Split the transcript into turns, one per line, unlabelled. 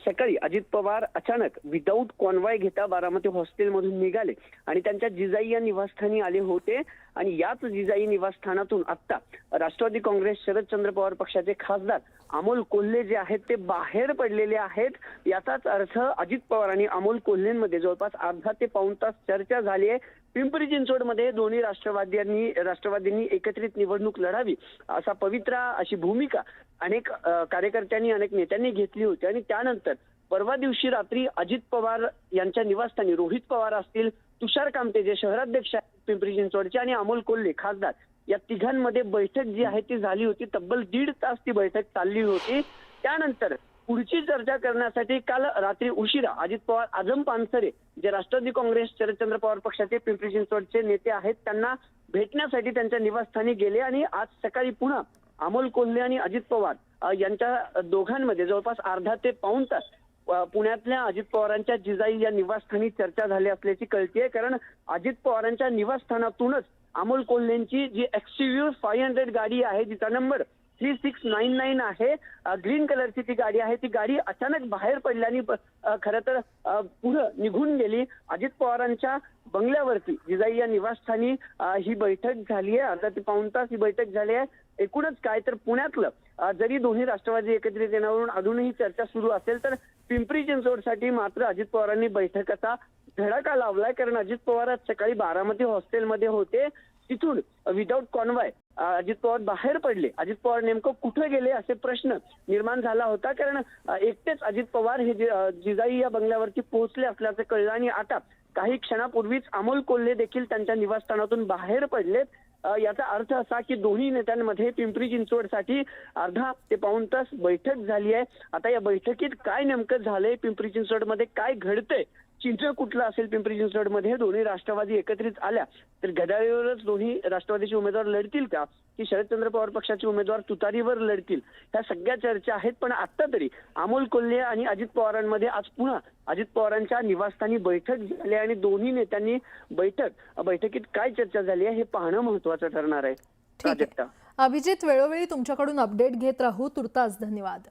सकाळी अजित पवार अचानक without convoy घेता बारामती हॉस्टेलमधून निघाले आणि त्यांच्या जिजाई या निवासस्थानी आले होते आणि याच जिजाई निवासस्थानातून आता राष्ट्रवादी काँग्रेस शरदचंद्र पवार पक्षाचे खासदार अमोल कोल्हे जे आहेत ते बाहेर पडलेले आहेत। याचाच अर्थ अजित पवार आणि अमोल कोल्हेंमध्ये जवळपास अर्धा ते पाऊण तास चर्चा झाली आहे। पिंपरी चिंचवडमध्ये दोन्ही राष्ट्रवादींनी एकत्रित निवडणूक लढावी असा पवित्रा अशी भूमिका अनेक कार्यकर्त्यांनी अनेक नेत्यांनी घेतली होती आणि त्यानंतर परवा दिवशी रात्री अजित पवार यांच्या निवासस्थानी रोहित पवार असतील, तुषार कामते जे शहराध्यक्ष आहेत पिंपरी चिंचवडचे आणि अमोल कोल्हे खासदार या तिघांमध्ये बैठक जी आहे ती झाली होती। तब्बल 1.5 तास ती बैठक चालली होती। त्यानंतर पुढची चर्चा करण्यासाठी काल रात्री उशिरा अजित पवार आजम पानसरे जे राष्ट्रवादी काँग्रेस शरदचंद्र पवार पक्षाचे पिंपरी चिंचवडचे नेते आहेत त्यांना भेटण्यासाठी त्यांच्या निवासस्थानी गेले आणि आज सकाळी पुन्हा अमोल कोल्हे आणि अजित पवार यांच्या दोघांमध्ये जवळपास अर्धा ते पाऊण तास पुण्यातल्या अजित पवारांच्या जिजाई या निवासस्थानी चर्चा झाली असल्याची कळतीये। कारण अजित पवारांच्या निवासस्थानातूनच अमोल कोल्हेंची जी XUV 500 गाडी आहे जिचा नंबर 3699 आहे, ग्रीन कलरची ती गाडी आहे, ती गाडी अचानक बाहेर पडल्याने खरं तर पुढे निघून गेली। अजित पवारांच्या बंगल्यावरती जिजाई या निवासस्थानी ही बैठक झाली आहे। अर्धा ते पाऊण तास ही बैठक झाली आहे। एकूणच काय तर पुण्यातलं जरी दोन्ही राष्ट्रवादी एकत्रित येण्यावरून अजूनही चर्चा सुरू असेल तर पिंपरी चिंचवडसाठी मात्र अजित पवारांनी बैठकाचा धडाका लावलाय। कारण अजित पवार आज सकाळी बारामती हॉस्टेलमध्ये होते, तिथून विदाऊट कॉन्वॉय अजित पवार बाहेर पडले। अजित पवार नेमकं कुठे गेले असे प्रश्न निर्माण झाला होता। कारण एकटेच अजित पवार हे जिजाई या बंगल्यावरती पोहोचले असल्याचं कळलं आणि आता काही क्षणापूर्वीच अमोल कोल्हे देखील त्यांच्या निवासस्थानातून बाहेर पडलेत। याचा अर्थ असा की दोन्ही नेत्यांमध्ये पिंपरी चिंचवडसाठी अर्धा ते पाऊण तास बैठक झाली आहे। आता या बैठकीत काय नेमकं झालंय, पिंपरी चिंचवडमध्ये काय घडतंय, चिन्ह कुठलं असेल पिंपरी चिंचवडमध्ये दोन्ही राष्ट्रवादी एकत्रित आल्या तर घड्याळीवरच दोन्ही राष्ट्रवादीचे उमेदवार लढतील का की शरदचंद्र पवार पक्षाचे उमेदवार तुतारीवर लढतील, ह्या सगळ्या चर्चा आहेत। पण आता तरी अमोल कोल्हे आणि अजित पवारांमध्ये आज पुन्हा अजित पवारांच्या निवासस्थानी बैठक झाली आणि दोन्ही नेत्यांनी बैठकीत काय चर्चा झाली आहे हे पाहणं महत्त्वाचं ठरणार आहे।
अभिजित, वेळोवेळी तुमच्याकडून अपडेट घेत राहू। तुर्तास धन्यवाद।